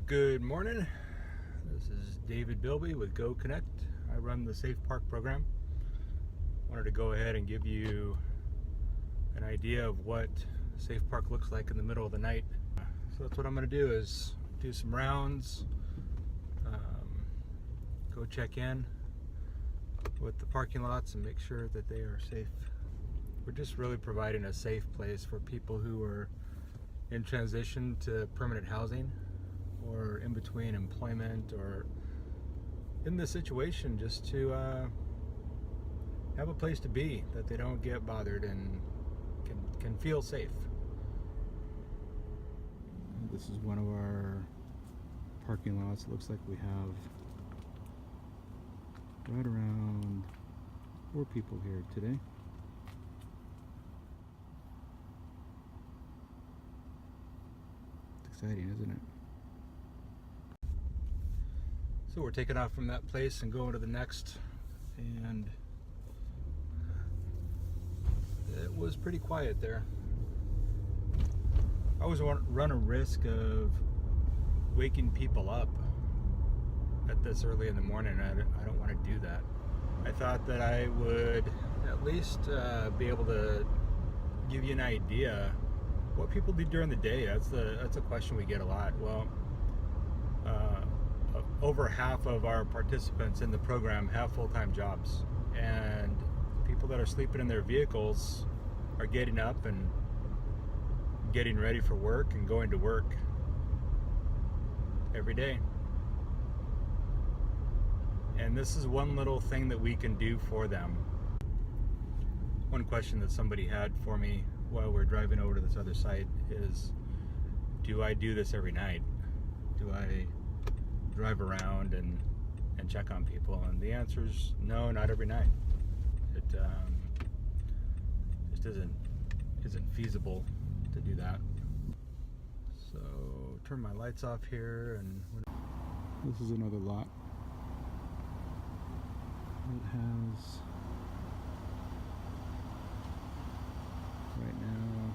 Good morning. This is David Bilby with Go Connect. I run the SafePark program. Wanted to go ahead and give you an idea of what SafePark looks like in the middle of the night. So that's what I'm going to do, is do some rounds, go check in with the parking lots and make sure that they are safe. We're just really providing a safe place for people who are in transition to permanent housing, or in between employment, or in this situation, just to have a place to be that they don't get bothered and can feel safe. This is one of our parking lots. It looks like we have right around 4 people here today. It's exciting, isn't it? So we're taking off from that place and going to the next, and it was pretty quiet there. I always run a risk of waking people up at this early in the morning. I don't want to do that. I thought that I would at least be able to give you an idea what people do during the day. That's a question we get a lot. Well, over half of our participants in the program have full-time jobs, and people that are sleeping in their vehicles are getting up and getting ready for work and going to work every day. And this is one little thing that we can do for them. One question that somebody had for me while we're driving over to this other site is, do I do this every night? Do I drive around and check on people? And the answer is no, not every night. It just isn't feasible to do that. So turn my lights off here, and this is another lot. It has right now,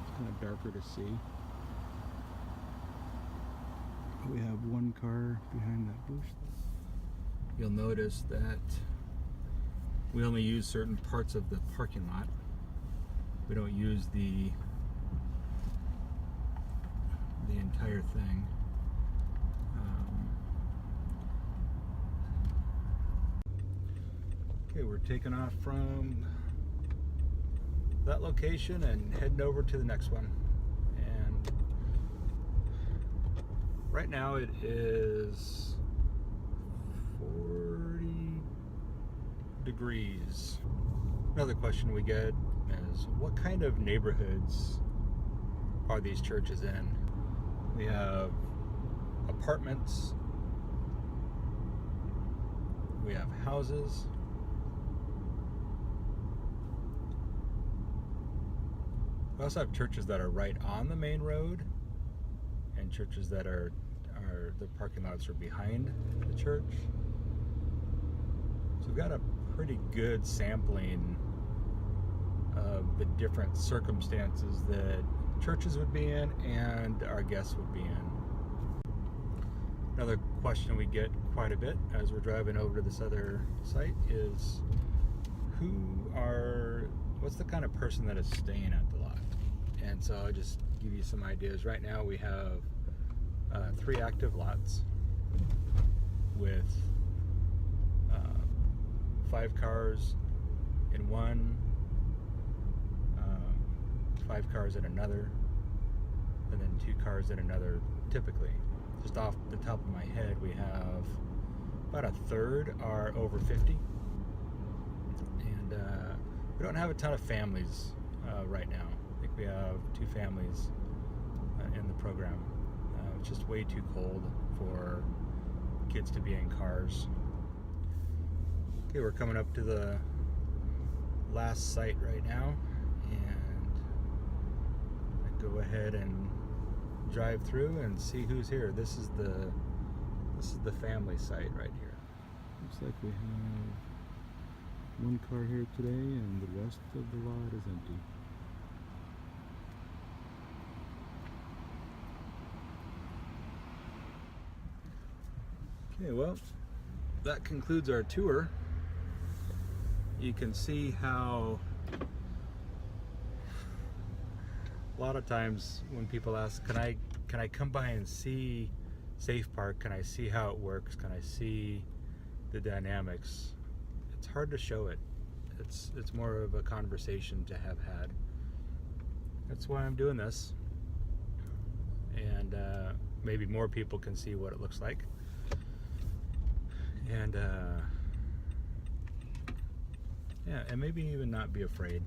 it's kind of darker to see. We have one car behind that bush. You'll notice that we only use certain parts of the parking lot. We don't use the entire thing. Okay, we're taking off from that location and heading over to the next one. And right now it is 40 degrees. Another question we get is, what kind of neighborhoods are these churches in? We have apartments, we have houses, we also have churches that are right on the main road, and churches that are the parking lots are behind the church. So we've got a pretty good sampling of the different circumstances that churches would be in and our guests would be in. Another question we get quite a bit as we're driving over to this other site is, what's the kind of person that is staying at the lot? And so I'll just give you some ideas. Right now we have 3 active lots with 5 cars in one, 5 cars in another, and then 2 cars in another. Typically, just off the top of my head, we have about a third are over 50, and we don't have a ton of families right now. I think we have 2 families in the program. It's just way too cold for kids to be in cars. Okay, we're coming up to the last site right now, and I go ahead and drive through and see who's here. This is the family site right here. Looks like we have 1 car here today, and the rest of the lot is empty. Okay, well, that concludes our tour. You can see how a lot of times when people ask, can I come by and see SafePark? Can I see how it works? Can I see the dynamics? It's hard to show it. It's more of a conversation to have had. That's why I'm doing this, and maybe more people can see what it looks like. And yeah, and maybe even not be afraid.